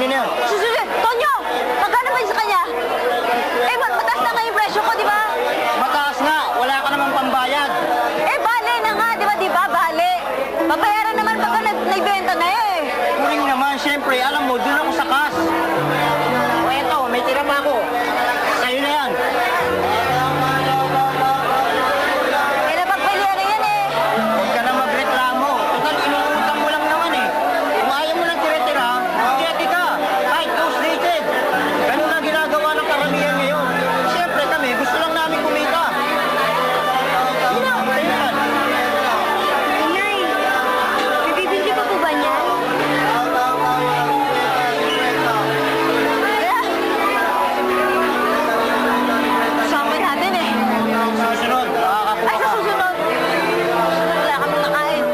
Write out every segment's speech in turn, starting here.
kunin na yan. Susunod! Tonyo! Magkano ba yun sa kanya? Eh, mataas na nga yung presyo ko, di ba? Mataas nga, wala ka namang pambayad. Eh, bale na nga, di ba? Di ba? Bale. Babayaran naman pagka naibenta na eh. Kuning naman, syempre, alam mo, doon ako sa kas. O eto, may tira pa ako. Sa'yo na yan. Eh, napagpilihan na yan eh. Huwag ka na magreklamo. Total, inuutang mo lang naman eh. Kung ayaw mo lang tira-tira, mag-yeti ka. Kahit ghost-dated. Ganun na ginagawa ng karamihan ngayon. Syempre kami, gusto lang namin kumita. Sa'yo yan. Inay, bibili pa po ba niyan? Sama natin eh. Susunod, makakakuha Ay, sa ka. susunod. Wala kami makain.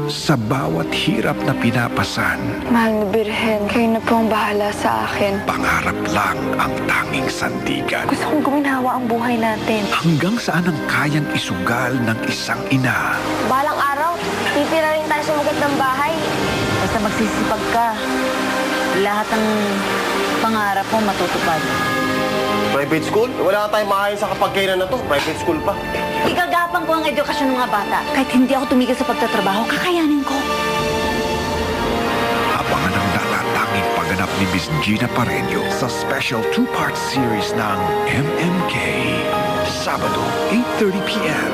Sa bawat hirap na pinapasan, Mahal na Birhen, kayo na po ang bahala sa akin. pangarap lang ang tanging sandigan. Gusto kong guminawa ang buhay natin. Hanggang saan ang kayang isugal ng isang ina. Balang araw, titira rin tayo sa magandang bahay. Basta magsisipag ka, lahat ng pangarap mo matutupad. Private school? Wala ka tayong maayos sa kapagkainan na to. Private school pa. Igagapang ko ang edukasyon ng mga bata. Kahit hindi ako tumigil sa pagtatrabaho, kakayanin ko. Abangan ang natatanging pagganap ni Miss Gina Pareño sa special two-part series ng MMK. Sabado, 8:30 p.m.